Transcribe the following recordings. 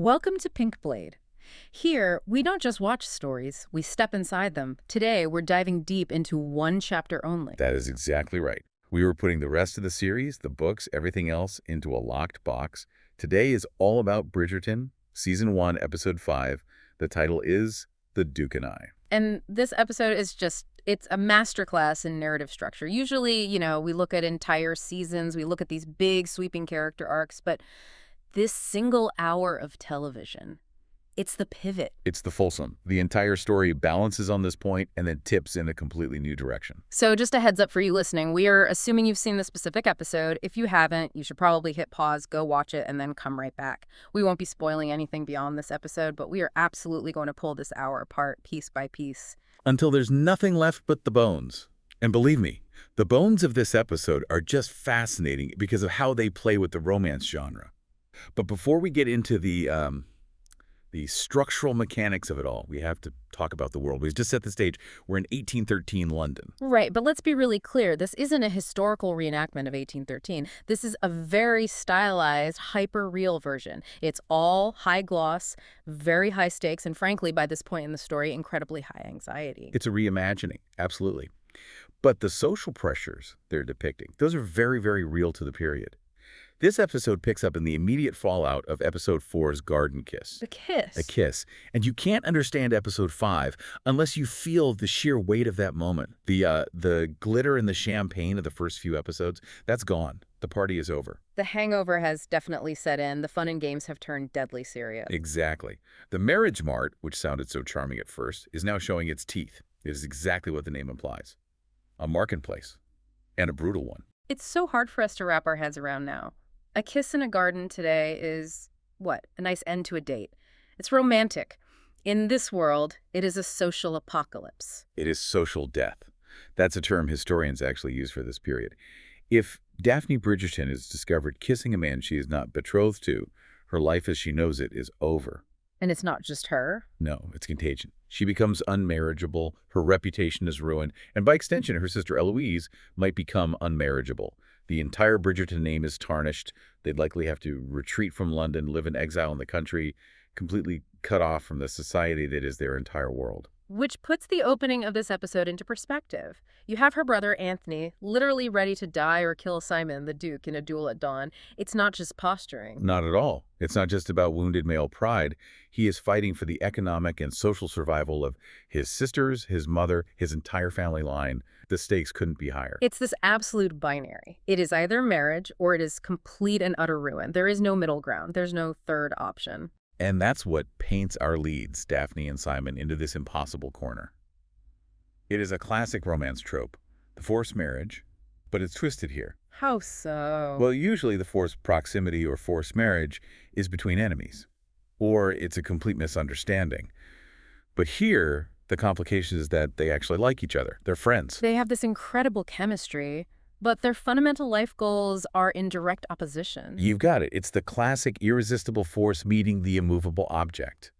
Welcome to Pink Blade. Here, we don't just watch stories, we step inside them. Today, we're diving deep into one chapter only. That is exactly right. We were putting the rest of the series, the books, everything else into a locked box. Today is all about Bridgerton, Season 1, Episode 5. The title is The Duke and I. And this episode is it's a masterclass in narrative structure. Usually, we look at entire seasons, we look at these big sweeping character arcs, but this single hour of television, it's the pivot. It's the fulsome. The entire story balances on this point and then tips in a completely new direction. So just a heads up for you listening, we are assuming you've seen the specific episode. If you haven't, you should probably hit pause, go watch it, and then come right back. We won't be spoiling anything beyond this episode, but we are absolutely going to pull this hour apart piece by piece. Until there's nothing left but the bones. And believe me, the bones of this episode are just fascinating because of how they play with the romance genre. But before we get into the structural mechanics of it all, we have to talk about the world. We just set the stage. We're in 1813 London. Right, but let's be really clear. This isn't a historical reenactment of 1813. This is a very stylized, hyper-real version. It's all high gloss, very high stakes, and frankly, by this point in the story, incredibly high anxiety. It's a reimagining, absolutely. But the social pressures they're depicting, those are very, very real to the period. This episode picks up in the immediate fallout of Episode 4's Garden Kiss. The kiss. A kiss. And you can't understand Episode 5 unless you feel the sheer weight of that moment. The glitter and the champagne of the first few episodes, that's gone. The party is over. The hangover has definitely set in. The fun and games have turned deadly serious. Exactly. The marriage mart, which sounded so charming at first, is now showing its teeth. It is exactly what the name implies. A marketplace. And a brutal one. It's so hard for us to wrap our heads around now. A kiss in a garden today is, what, a nice end to a date. It's romantic. In this world, it is a social apocalypse. It is social death. That's a term historians actually use for this period. If Daphne Bridgerton is discovered kissing a man she is not betrothed to, her life as she knows it is over. And it's not just her? No, it's contagion. She becomes unmarriageable, her reputation is ruined, and by extension, her sister Eloise might become unmarriageable. The entire Bridgerton name is tarnished. They'd likely have to retreat from London, live in exile in the country, completely cut off from the society that is their entire world. Which puts the opening of this episode into perspective. You have her brother, Anthony, literally ready to die or kill Simon, the Duke, in a duel at dawn. It's not just posturing. Not at all. It's not just about wounded male pride. He is fighting for the economic and social survival of his sisters, his mother, his entire family line. The stakes couldn't be higher. It's this absolute binary. It is either marriage or it is complete and utter ruin. There is no middle ground. There's no third option. And that's what paints our leads, Daphne and Simon, into this impossible corner. It is a classic romance trope, the forced marriage, but it's twisted here. How so? Well, usually the forced proximity or forced marriage is between enemies, or it's a complete misunderstanding. But here, the complication is that they actually like each other. They're friends. They have this incredible chemistry, but their fundamental life goals are in direct opposition. You've got it. It's the classic irresistible force meeting the immovable object.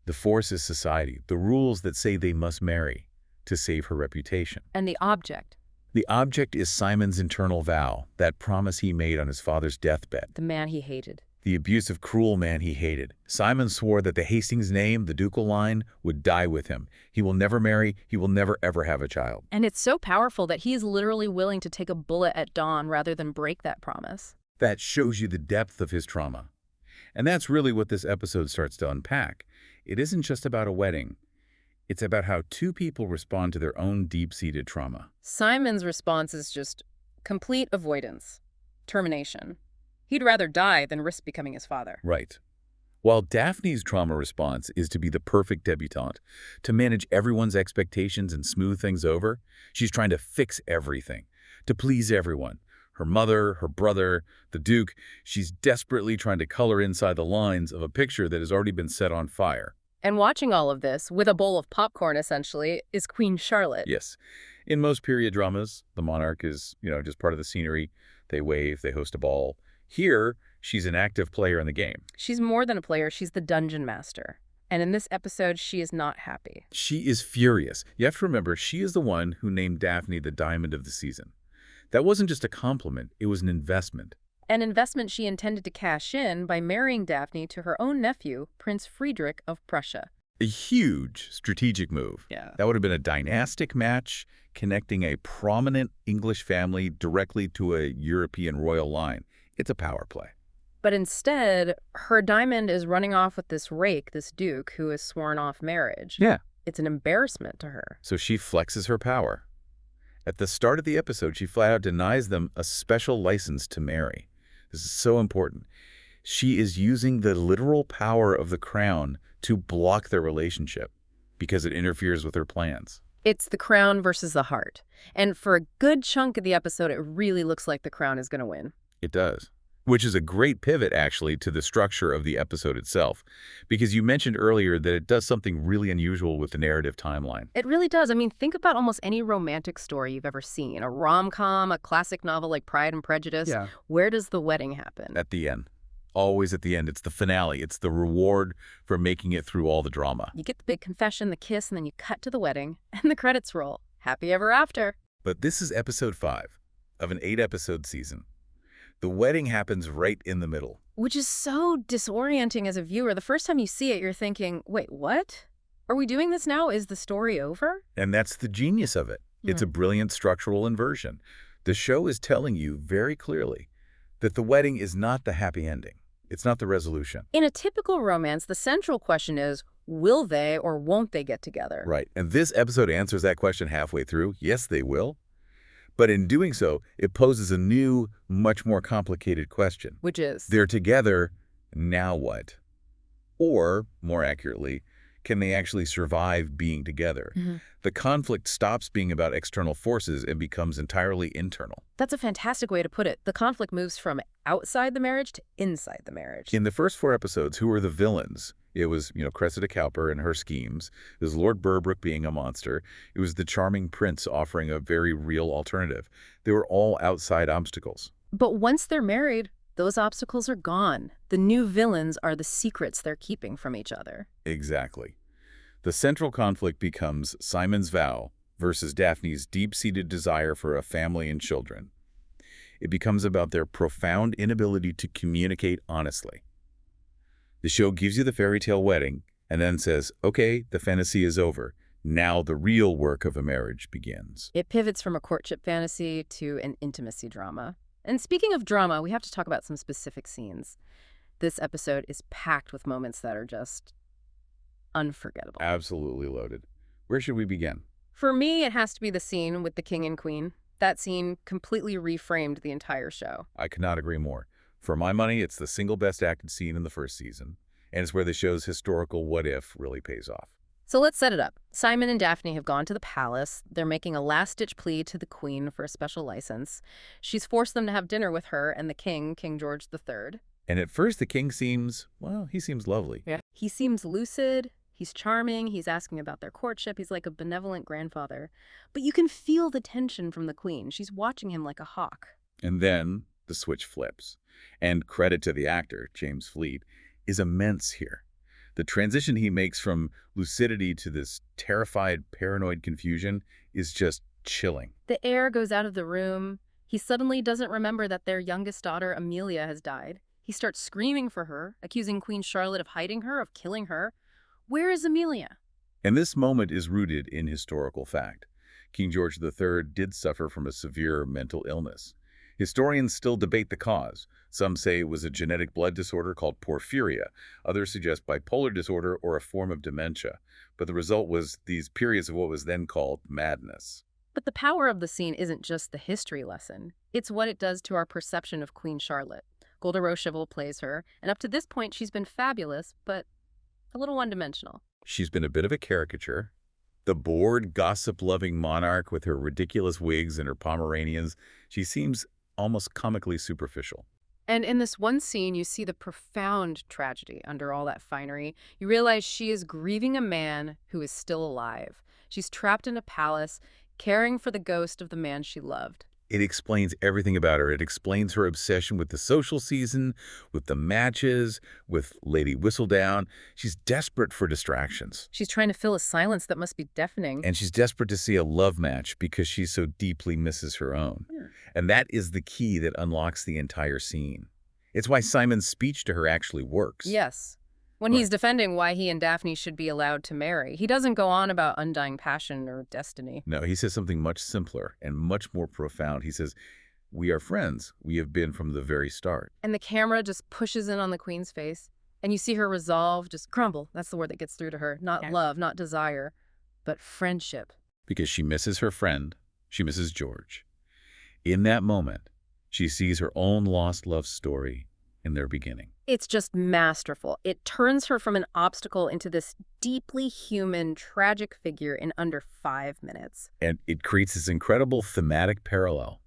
The force is society, the rules that say they must marry to save her reputation. And the object? The object is Simon's internal vow, that promise he made on his father's deathbed. The man he hated. The abusive, cruel man he hated. Simon swore that the Hastings name, the ducal line, would die with him. He will never marry. He will never, ever have a child. And it's so powerful that he is literally willing to take a bullet at dawn rather than break that promise. That shows you the depth of his trauma. And that's really what this episode starts to unpack. It isn't just about a wedding. It's about how two people respond to their own deep-seated trauma. Simon's response is just complete avoidance, termination. He'd rather die than risk becoming his father. Right. While Daphne's trauma response is to be the perfect debutante, to manage everyone's expectations and smooth things over, she's trying to fix everything, to please everyone. Her mother, her brother, the Duke. She's desperately trying to color inside the lines of a picture that has already been set on fire. And watching all of this, with a bowl of popcorn essentially, is Queen Charlotte. Yes. In most period dramas, the monarch is, just part of the scenery. They wave, they host a ball. Here, she's an active player in the game. She's more than a player, she's the dungeon master. And in this episode, she is not happy. She is furious. You have to remember, she is the one who named Daphne the diamond of the season. That wasn't just a compliment, it was an investment. an investment she intended to cash in by marrying Daphne to her own nephew, Prince Friedrich of Prussia. A huge strategic move. Yeah. That would have been a dynastic match connecting a prominent English family directly to a European royal line. It's a power play. But instead, her diamond is running off with this rake, this duke, who has sworn off marriage. Yeah. It's an embarrassment to her. So she flexes her power. At the start of the episode, she flat out denies them a special license to marry. This is so important. She is using the literal power of the crown to block their relationship because it interferes with her plans. It's the crown versus the heart. And for a good chunk of the episode, it really looks like the crown is going to win. It does. Which is a great pivot, actually, to the structure of the episode itself. Because you mentioned earlier that it does something really unusual with the narrative timeline. It really does. I mean, think about almost any romantic story you've ever seen. A rom-com, a classic novel like Pride and Prejudice. Yeah. Where does the wedding happen? At the end. Always at the end. It's the finale. It's the reward for making it through all the drama. You get the big confession, the kiss, and then you cut to the wedding, and the credits roll. Happy ever after. But this is episode 5 of an 8-episode season. The wedding happens right in the middle. Which is so disorienting as a viewer. The first time you see it, you're thinking, wait, what? Are we doing this now? Is the story over? And that's the genius of it. It's a brilliant structural inversion. The show is telling you very clearly that the wedding is not the happy ending. It's not the resolution. In a typical romance, the central question is, will they or won't they get together? Right. And this episode answers that question halfway through. Yes, they will. But in doing so, it poses a new, much more complicated question. Which is? They're together, now what? Or, more accurately, can they actually survive being together? The conflict stops being about external forces and becomes entirely internal. That's a fantastic way to put it. The conflict moves from outside the marriage to inside the marriage. In the first 4 episodes, who were the villains? It was, Cressida Cowper and her schemes. It was Lord Burbrook being a monster. It was the charming prince offering a very real alternative. They were all outside obstacles. But once they're married, those obstacles are gone. The new villains are the secrets they're keeping from each other. Exactly. The central conflict becomes Simon's vow versus Daphne's deep-seated desire for a family and children. It becomes about their profound inability to communicate honestly. The show gives you the fairy tale wedding and then says, okay, the fantasy is over. Now the real work of a marriage begins. It pivots from a courtship fantasy to an intimacy drama. And speaking of drama, we have to talk about some specific scenes. This episode is packed with moments that are just unforgettable. Absolutely loaded. Where should we begin? For me, it has to be the scene with the king and queen. That scene completely reframed the entire show. I could not agree more. For my money, it's the single best acted scene in the first season, and it's where the show's historical what-if really pays off. So let's set it up. Simon and Daphne have gone to the palace. They're making a last-ditch plea to the queen for a special license. She's forced them to have dinner with her and the king, King George III. And at first, the king seems, well, he seems lovely. Yeah. He seems lucid. He's charming. He's asking about their courtship. He's like a benevolent grandfather. But you can feel the tension from the queen. She's watching him like a hawk. And then the switch flips. And credit to the actor, James Fleet, is immense here. The transition he makes from lucidity to this terrified, paranoid confusion is just chilling. The air goes out of the room. He suddenly doesn't remember that their youngest daughter, Amelia, has died. He starts screaming for her, accusing Queen Charlotte of hiding her, of killing her. Where is Amelia? And this moment is rooted in historical fact. King George III did suffer from a severe mental illness. Historians still debate the cause. Some say it was a genetic blood disorder called porphyria. Others suggest bipolar disorder or a form of dementia. But the result was these periods of what was then called madness. But the power of the scene isn't just the history lesson. It's what it does to our perception of Queen Charlotte. Golda Rosheuvel plays her, and up to this point she's been fabulous, but a little one-dimensional. She's been a bit of a caricature. The bored, gossip-loving monarch with her ridiculous wigs and her Pomeranians, she seems almost comically superficial. And in this one scene, you see the profound tragedy under all that finery. You realize she is grieving a man who is still alive. She's trapped in a palace, caring for the ghost of the man she loved. It explains everything about her. It explains her obsession with the social season, with the matches, with Lady Whistledown. She's desperate for distractions. She's trying to fill a silence that must be deafening. And she's desperate to see a love match because she so deeply misses her own. And that is the key that unlocks the entire scene. It's why Simon's speech to her actually works. Yes. When he's defending why he and Daphne should be allowed to marry, he doesn't go on about undying passion or destiny. No, he says something much simpler and much more profound. He says, we are friends. We have been from the very start. And the camera just pushes in on the queen's face, and you see her resolve just crumble. That's the word that gets through to her. Not love, not desire, but friendship. Because she misses her friend. She misses George. In that moment, she sees her own lost love story in their beginning. It's just masterful. It turns her from an obstacle into this deeply human, tragic figure in under 5 minutes. And it creates this incredible thematic parallel.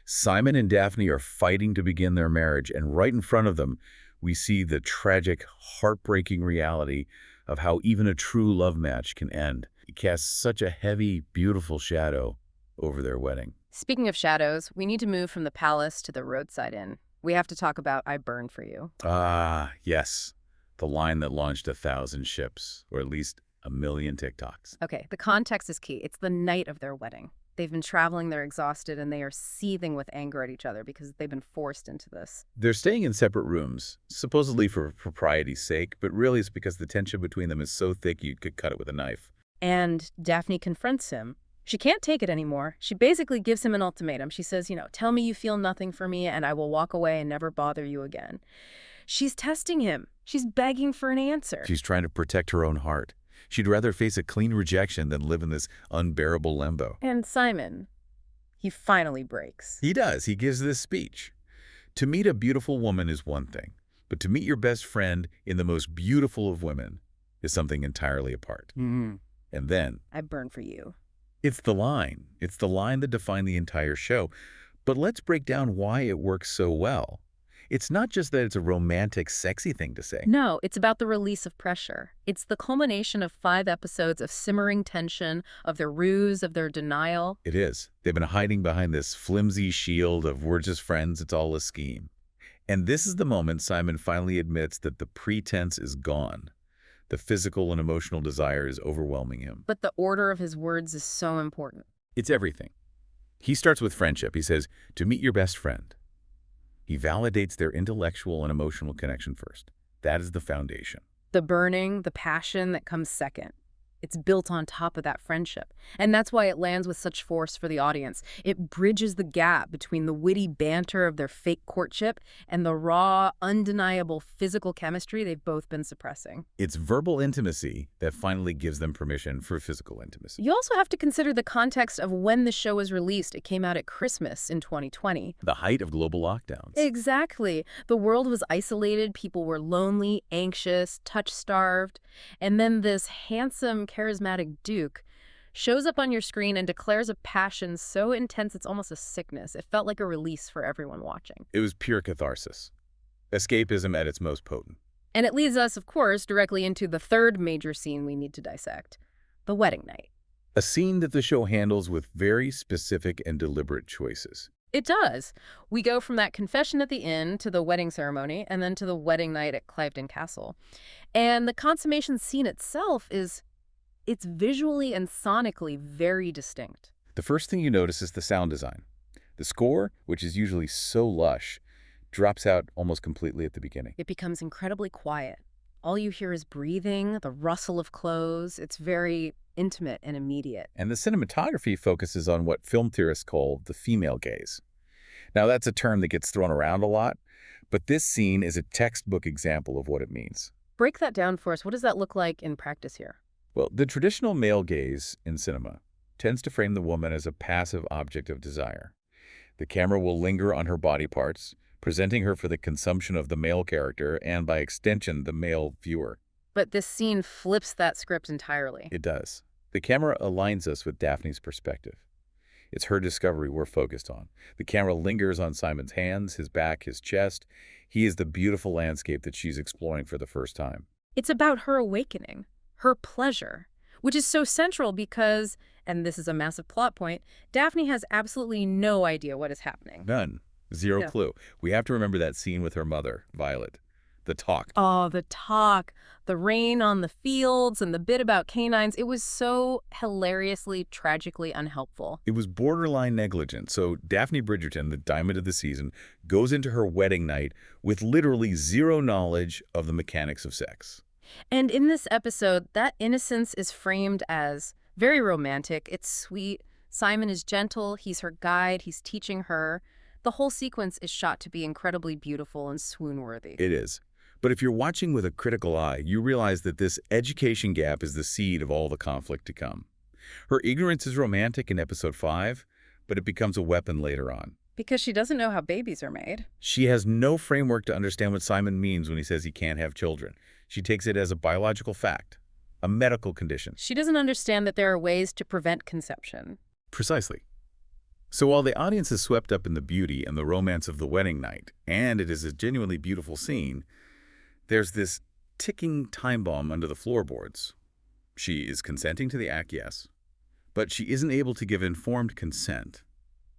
Simon and Daphne are fighting to begin their marriage, and right in front of them, we see the tragic, heartbreaking reality of how even a true love match can end. It casts such a heavy, beautiful shadow over their wedding. Speaking of shadows, we need to move from the palace to the roadside inn. We have to talk about I Burn For You. Ah, yes. The line that launched 1,000 ships, or at least 1,000,000 TikToks. Okay, the context is key. It's the night of their wedding. They've been traveling, they're exhausted, and they are seething with anger at each other because they've been forced into this. They're staying in separate rooms, supposedly for propriety's sake, but really it's because the tension between them is so thick you could cut it with a knife. And Daphne confronts him. She can't take it anymore. She basically gives him an ultimatum. She says, tell me you feel nothing for me and I will walk away and never bother you again. She's testing him. She's begging for an answer. She's trying to protect her own heart. She'd rather face a clean rejection than live in this unbearable limbo. And Simon, he finally breaks. He does. He gives this speech. To meet a beautiful woman is one thing, but to meet your best friend in the most beautiful of women is something entirely apart. And then I burn for you. It's the line. It's the line that defined the entire show. But let's break down why it works so well. It's not just that it's a romantic, sexy thing to say. No, it's about the release of pressure. It's the culmination of 5 episodes of simmering tension, of their ruse, of their denial. It is. They've been hiding behind this flimsy shield of we're just friends, it's all a scheme. And this is the moment Simon finally admits that the pretense is gone. The physical and emotional desire is overwhelming him. But the order of his words is so important. It's everything. He starts with friendship. He says, to meet your best friend. He validates their intellectual and emotional connection first. That is the foundation. The burning, the passion that comes second. It's built on top of that friendship. And that's why it lands with such force for the audience. It bridges the gap between the witty banter of their fake courtship and the raw, undeniable physical chemistry they've both been suppressing. It's verbal intimacy that finally gives them permission for physical intimacy. You also have to consider the context of when the show was released. It came out at Christmas in 2020. The height of global lockdowns. Exactly. The world was isolated. People were lonely, anxious, touch-starved. And then this handsome, charismatic Duke shows up on your screen and declares a passion so intense it's almost a sickness. It felt like a release for everyone watching. It was pure catharsis. Escapism at its most potent. And it leads us, of course, directly into the third major scene we need to dissect, the wedding night. A scene that the show handles with very specific and deliberate choices. It does. We go from that confession at the inn to the wedding ceremony and then to the wedding night at Cliveden Castle. And the consummation scene itself it's visually and sonically very distinct. The first thing you notice is the sound design. The score, which is usually so lush, drops out almost completely at the beginning. It becomes incredibly quiet. All you hear is breathing, the rustle of clothes. It's very intimate and immediate. And the cinematography focuses on what film theorists call the female gaze. Now, that's a term that gets thrown around a lot, but this scene is a textbook example of what it means. Break that down for us. What does that look like in practice here? Well, the traditional male gaze in cinema tends to frame the woman as a passive object of desire. The camera will linger on her body parts, presenting her for the consumption of the male character and, by extension, the male viewer. But this scene flips that script entirely. It does. The camera aligns us with Daphne's perspective. It's her discovery we're focused on. The camera lingers on Simon's hands, his back, his chest. He is the beautiful landscape that she's exploring for the first time. It's about her awakening, her pleasure, which is so central because and this is a massive plot point, Daphne has absolutely no idea what is happening. None. Zero Yeah. clue. We have to remember that scene with her mother, Violet. The talk. Oh, the talk, the rain on the fields, and the bit about canines. It was so hilariously, tragically unhelpful. It was borderline negligent. So Daphne Bridgerton, the diamond of the season, goes into her wedding night with literally zero knowledge of the mechanics of sex. And in this episode, that innocence is framed as very romantic. It's sweet. Simon is gentle. He's her guide. He's teaching her. The whole sequence is shot to be incredibly beautiful and swoon-worthy. It is. But if you're watching with a critical eye, you realize that this education gap is the seed of all the conflict to come. Her ignorance is romantic in episode 5, but it becomes a weapon later on. Because she doesn't know how babies are made. She has no framework to understand what Simon means when he says he can't have children. She takes it as a biological fact, a medical condition. She doesn't understand that there are ways to prevent conception. Precisely. So while the audience is swept up in the beauty and the romance of the wedding night, and it is a genuinely beautiful scene, there's this ticking time bomb under the floorboards. She is consenting to the act, yes, but she isn't able to give informed consent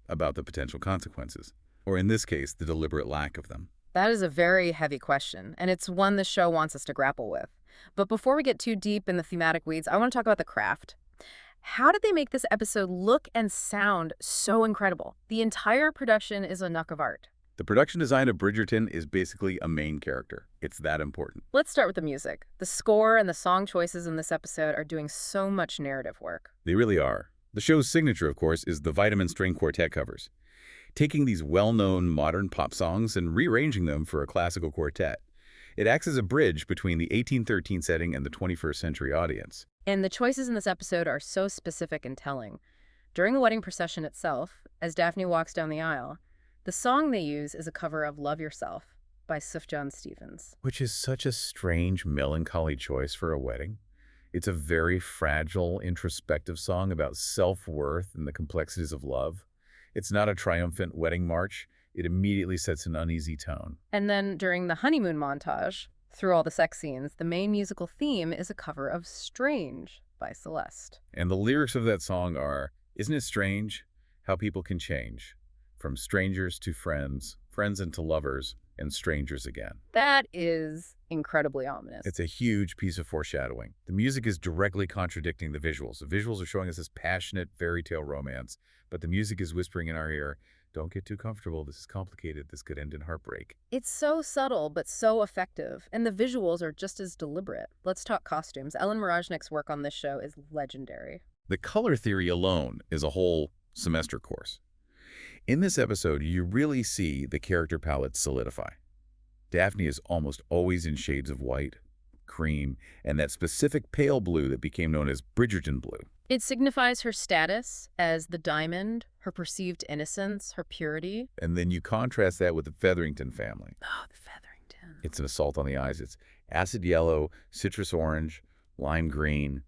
about the potential consequences, or in this case, the deliberate lack of them. That is a very heavy question, and it's one the show wants us to grapple with. But before we get too deep in the thematic weeds, I want to talk about the craft. How did they make this episode look and sound so incredible? The entire production is a knuck of art. The production design of Bridgerton is basically a main character. It's that important. Let's start with the music. The score and the song choices in this episode are doing so much narrative work. They really are. The show's signature, of course, is the Vitamin String Quartet covers. Taking these well-known modern pop songs and rearranging them for a classical quartet. It acts as a bridge between the 1813 setting and the 21st century audience. And the choices in this episode are so specific and telling. During the wedding procession itself, as Daphne walks down the aisle, the song they use is a cover of Love Yourself by Sufjan Stevens. Which is such a strange, melancholy choice for a wedding. It's a very fragile, introspective song about self-worth and the complexities of love. It's not a triumphant wedding march. It immediately sets an uneasy tone. And then during the honeymoon montage, through all the sex scenes, the main musical theme is a cover of Strange by Celeste. And the lyrics of that song are, "Isn't it strange how people can change? From strangers to friends, friends into lovers, and strangers again." That is incredibly ominous. It's a huge piece of foreshadowing. The music is directly contradicting the visuals. The visuals are showing us this passionate fairy tale romance, but the music is whispering in our ear, don't get too comfortable, this is complicated, this could end in heartbreak. It's so subtle, but so effective, and the visuals are just as deliberate. Let's talk costumes. Ellen Mirojnick's work on this show is legendary. The color theory alone is a whole semester course. In this episode, you really see the character palette solidify. Daphne is almost always in shades of white, cream, and that specific pale blue that became known as Bridgerton blue. It signifies her status as the diamond, her perceived innocence, her purity. And then you contrast that with the Featherington family. Oh, the Featherington. It's an assault on the eyes. It's acid yellow, citrus orange, lime green.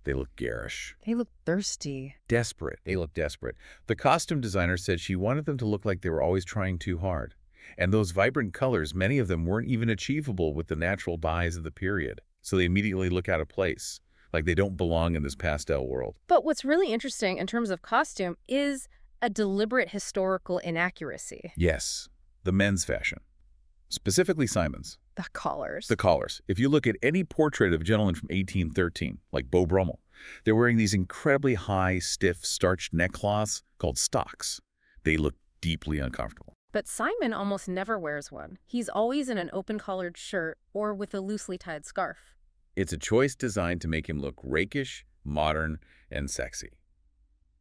They look garish. They look thirsty. Desperate. They look desperate. The costume designer said she wanted them to look like they were always trying too hard. And those vibrant colors, many of them weren't even achievable with the natural dyes of the period. So they immediately look out of place, like they don't belong in this pastel world. But what's really interesting in terms of costume is a deliberate historical inaccuracy. Yes, the men's fashion. Specifically Simon's. The collars. The collars. If you look at any portrait of a gentleman from 1813, like Beau Brummel, they're wearing these incredibly high, stiff, starched neckcloths called stocks. They look deeply uncomfortable. But Simon almost never wears one. He's always in an open-collared shirt or with a loosely tied scarf. It's a choice designed to make him look rakish, modern, and sexy.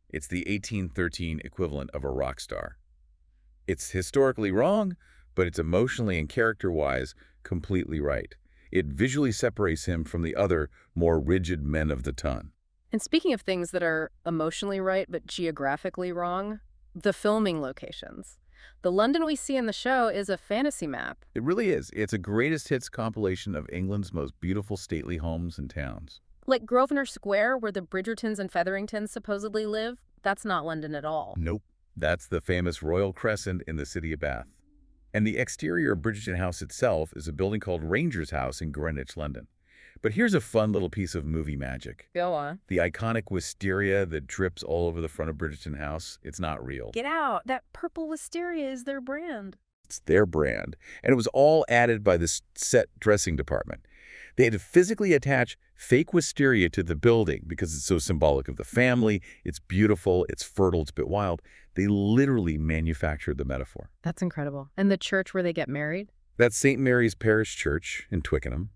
It's the 1813 equivalent of a rock star. It's historically wrong, but it's emotionally and character-wise completely right. It visually separates him from the other, more rigid men of the ton. And speaking of things that are emotionally right but geographically wrong, the filming locations. The London we see in the show is a fantasy map. It really is. It's a greatest hits compilation of England's most beautiful stately homes and towns. Like Grosvenor Square, where the Bridgertons and Featheringtons supposedly live, that's not London at all. Nope. That's the famous Royal Crescent in the city of Bath. And the exterior of Bridgerton House itself is a building called Ranger's House in Greenwich, London. But here's a fun little piece of movie magic. Go on. The iconic wisteria that drips all over the front of Bridgerton House, it's not real. Get out. That purple wisteria is their brand. It's their brand. And it was all added by the set dressing department. They had to physically attach fake wisteria to the building because it's so symbolic of the family. It's beautiful, it's fertile, it's a bit wild. They literally manufactured the metaphor. That's incredible. And the church where they get married? That's St. Mary's Parish Church in Twickenham.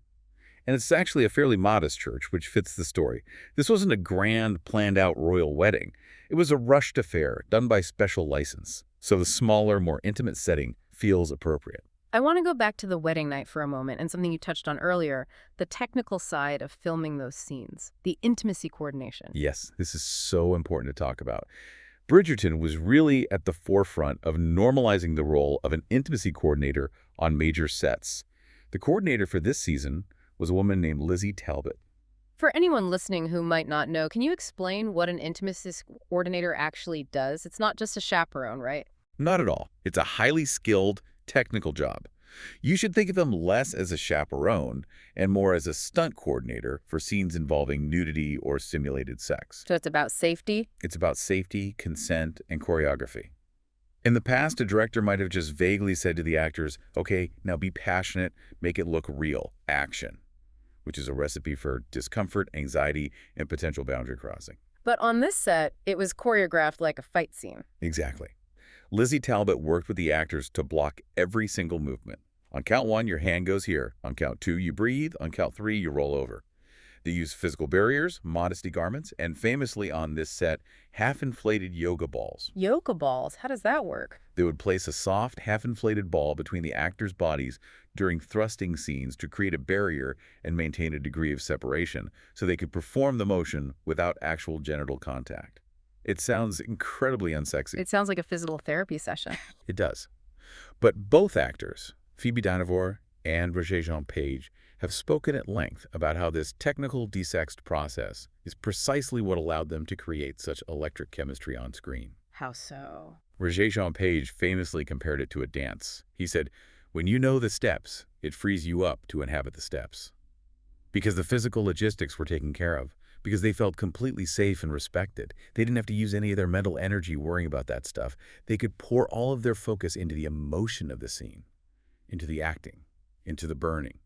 And it's actually a fairly modest church, which fits the story. This wasn't a grand, planned-out royal wedding. It was a rushed affair done by special license. So the smaller, more intimate setting feels appropriate. I want to go back to the wedding night for a moment and something you touched on earlier, the technical side of filming those scenes, the intimacy coordination. Yes, this is so important to talk about. Bridgerton was really at the forefront of normalizing the role of an intimacy coordinator on major sets. The coordinator for this season was a woman named Lizzie Talbot. For anyone listening who might not know, can you explain what an intimacy coordinator actually does? It's not just a chaperone, right? Not at all. It's a highly skilled, technical job. You should think of them less as a chaperone and more as a stunt coordinator for scenes involving nudity or simulated sex. So it's about safety? It's about safety, consent, and choreography. In the past, a director might have just vaguely said to the actors, okay, now be passionate, make it look real, action, which is a recipe for discomfort, anxiety, and potential boundary crossing. But on this set, it was choreographed like a fight scene. Exactly. Lizzie Talbot worked with the actors to block every single movement. On count 1, your hand goes here. On count 2, you breathe. On count 3, you roll over. They use physical barriers, modesty garments, and famously on this set, half-inflated yoga balls. Yoga balls? How does that work? They would place a soft, half-inflated ball between the actors' bodies during thrusting scenes to create a barrier and maintain a degree of separation so they could perform the motion without actual genital contact. It sounds incredibly unsexy. It sounds like a physical therapy session. It does. But both actors, Phoebe Dynevor and Regé-Jean Page, have spoken at length about how this technical desexed process is precisely what allowed them to create such electric chemistry on screen. How so? Regé-Jean Page famously compared it to a dance. He said, when you know the steps, it frees you up to inhabit the steps. Because the physical logistics were taken care of, because they felt completely safe and respected. They didn't have to use any of their mental energy worrying about that stuff. They could pour all of their focus into the emotion of the scene, into the acting, into the burning.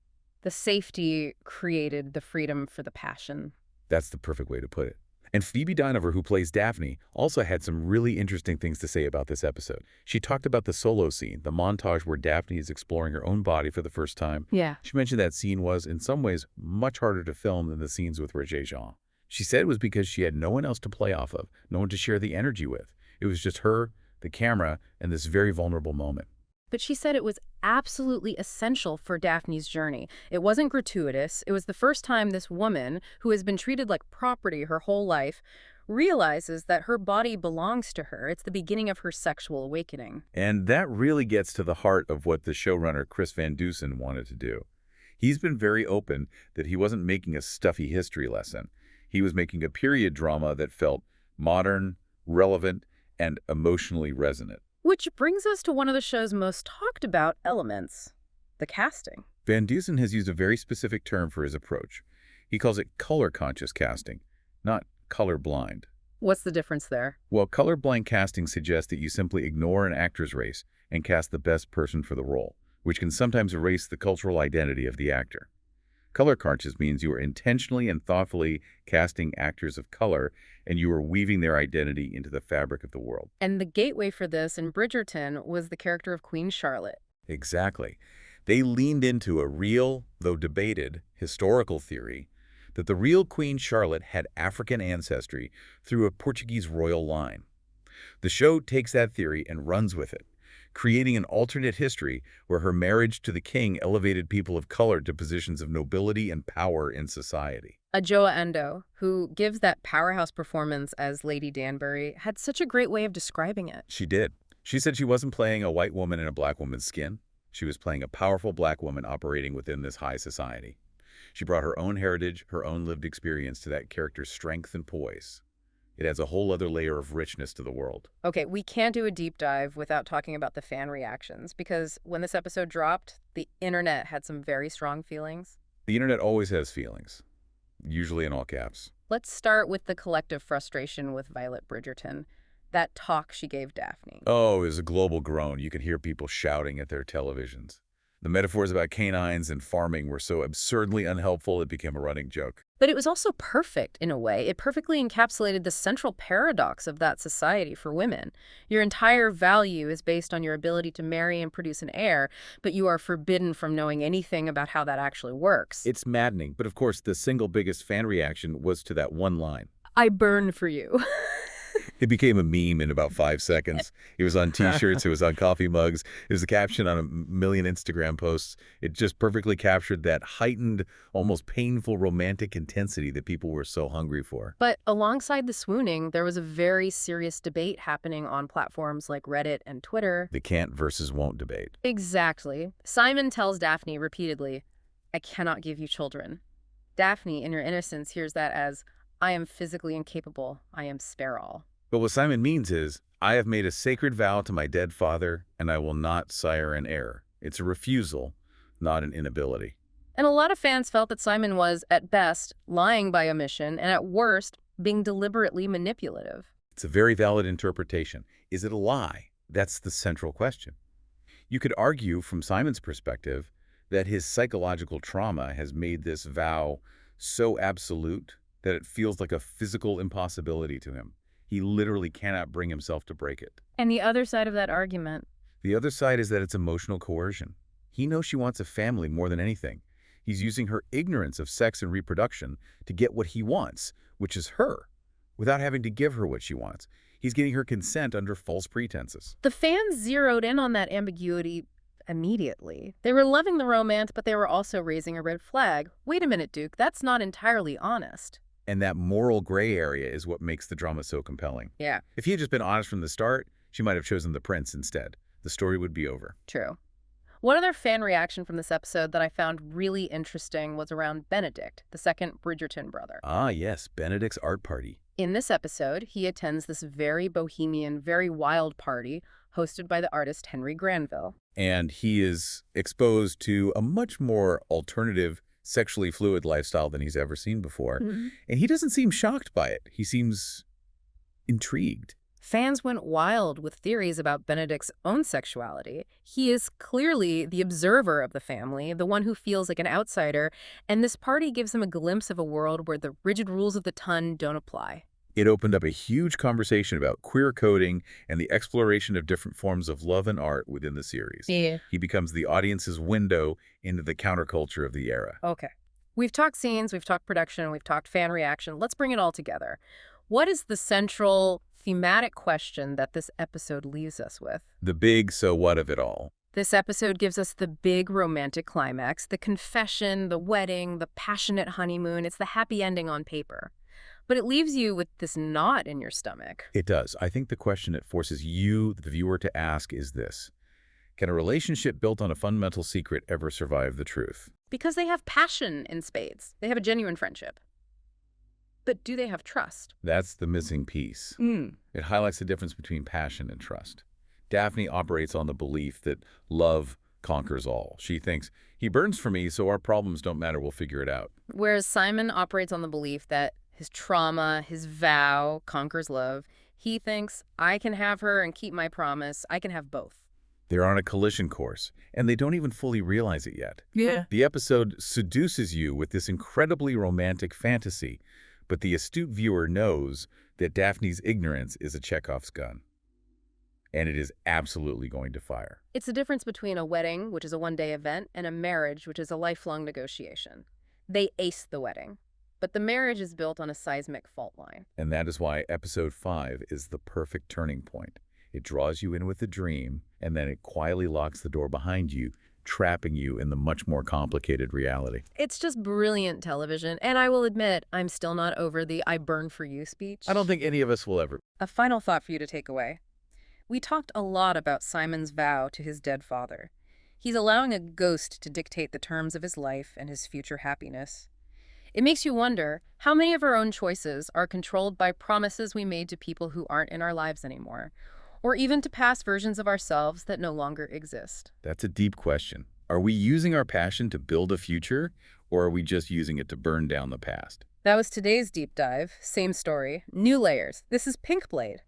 The safety created the freedom for the passion. That's the perfect way to put it. And Phoebe Dynevor, who plays Daphne, also had some really interesting things to say about this episode. She talked about the solo scene, the montage where Daphne is exploring her own body for the first time. Yeah. She mentioned that scene was, in some ways, much harder to film than the scenes with Regé-Jean. She said it was because she had no one else to play off of, no one to share the energy with. It was just her, the camera, and this very vulnerable moment. But she said it was absolutely essential for Daphne's journey. It wasn't gratuitous. It was the first time this woman, who has been treated like property her whole life, realizes that her body belongs to her. It's the beginning of her sexual awakening. And that really gets to the heart of what the showrunner Chris Van Dusen wanted to do. He's been very open that he wasn't making a stuffy history lesson. He was making a period drama that felt modern, relevant, and emotionally resonant. Which brings us to one of the show's most talked about elements, the casting. Van Dusen has used a very specific term for his approach. He calls it color-conscious casting, not color-blind. What's the difference there? Well, color-blind casting suggests that you simply ignore an actor's race and cast the best person for the role, which can sometimes erase the cultural identity of the actor. Color-conscious means you are intentionally and thoughtfully casting actors of color, and you are weaving their identity into the fabric of the world. And the gateway for this in Bridgerton was the character of Queen Charlotte. Exactly. They leaned into a real, though debated, historical theory that the real Queen Charlotte had African ancestry through a Portuguese royal line. The show takes that theory and runs with it, creating an alternate history where her marriage to the king elevated people of color to positions of nobility and power in society. Adjoa Endo, who gives that powerhouse performance as Lady Danbury, had such a great way of describing it. She did. She said she wasn't playing a white woman in a black woman's skin. She was playing a powerful black woman operating within this high society. She brought her own heritage, her own lived experience to that character's strength and poise. It adds a whole other layer of richness to the world. Okay, we can't do a deep dive without talking about the fan reactions, because when this episode dropped, the internet had some very strong feelings. The internet always has feelings, usually in all caps. Let's start with the collective frustration with Violet Bridgerton, that talk she gave Daphne. Oh, it was a global groan. You could hear people shouting at their televisions. The metaphors about canines and farming were so absurdly unhelpful it became a running joke. But it was also perfect in a way. It perfectly encapsulated the central paradox of that society for women. Your entire value is based on your ability to marry and produce an heir, but you are forbidden from knowing anything about how that actually works. It's maddening, but of course the single biggest fan reaction was to that one line. I burn for you. It became a meme in about 5 seconds. It was on T-shirts, it was on coffee mugs, it was a caption on a million Instagram posts. It just perfectly captured that heightened, almost painful romantic intensity that people were so hungry for. But alongside the swooning, there was a very serious debate happening on platforms like Reddit and Twitter. The can't versus won't debate. Exactly. Simon tells Daphne repeatedly, I cannot give you children. Daphne, in her innocence, hears that as, I am physically incapable. I am spare all. But what Simon means is, I have made a sacred vow to my dead father, and I will not sire an heir. It's a refusal, not an inability. And a lot of fans felt that Simon was, at best, lying by omission, and at worst, being deliberately manipulative. It's a very valid interpretation. Is it a lie? That's the central question. You could argue, from Simon's perspective, that his psychological trauma has made this vow so absolute that it feels like a physical impossibility to him. He literally cannot bring himself to break it. And the other side of that argument. The other side is that it's emotional coercion. He knows she wants a family more than anything. He's using her ignorance of sex and reproduction to get what he wants, which is her, without having to give her what she wants. He's getting her consent under false pretenses. The fans zeroed in on that ambiguity immediately. They were loving the romance, but they were also raising a red flag. Wait a minute, Duke, that's not entirely honest. And that moral gray area is what makes the drama so compelling. Yeah. If he had just been honest from the start, she might have chosen the prince instead. The story would be over. True. One other fan reaction from this episode that I found really interesting was around Benedict, the second Bridgerton brother. Ah, yes, Benedict's art party. In this episode, he attends this very bohemian, very wild party hosted by the artist Henry Granville. And he is exposed to a much more alternative, sexually fluid lifestyle than he's ever seen before. And he doesn't seem shocked by it. He seems intrigued. Fans went wild with theories about Benedict's own sexuality. He is clearly the observer of the family, the one who feels like an outsider, and this party gives him a glimpse of a world where the rigid rules of the ton don't apply. It opened up a huge conversation about queer coding and the exploration of different forms of love and art within the series. Yeah. He becomes the audience's window into the counterculture of the era. Okay. We've talked scenes, we've talked production, we've talked fan reaction. Let's bring it all together. What is the central thematic question that this episode leaves us with? The big so what of it all. This episode gives us the big romantic climax, the confession, the wedding, the passionate honeymoon. It's the happy ending on paper. But it leaves you with this knot in your stomach. It does. I think the question it forces you, the viewer, to ask is this. Can a relationship built on a fundamental secret ever survive the truth? Because they have passion in spades. They have a genuine friendship. But do they have trust? That's the missing piece. It highlights the difference between passion and trust. Daphne operates on the belief that love conquers all. She thinks, he burns for me, so our problems don't matter, we'll figure it out. Whereas Simon operates on the belief that his trauma, his vow, conquers love. He thinks, I can have her and keep my promise. I can have both. They're on a collision course, and they don't even fully realize it yet. Yeah. The episode seduces you with this incredibly romantic fantasy, but the astute viewer knows that Daphne's ignorance is a Chekhov's gun. And it is absolutely going to fire. It's the difference between a wedding, which is a one-day event, and a marriage, which is a lifelong negotiation. They ace the wedding. But the marriage is built on a seismic fault line. And that is why episode 5 is the perfect turning point. It draws you in with a dream, and then it quietly locks the door behind you, trapping you in the much more complicated reality. It's just brilliant television, and I will admit, I'm still not over the I burn for you speech. I don't think any of us will ever. A final thought for you to take away. We talked a lot about Simon's vow to his dead father. He's allowing a ghost to dictate the terms of his life and his future happiness. It makes you wonder how many of our own choices are controlled by promises we made to people who aren't in our lives anymore, or even to past versions of ourselves that no longer exist. That's a deep question. Are we using our passion to build a future, Or are we just using it to burn down the past? That was today's deep dive. Same story, new layers. This is Pink Blade.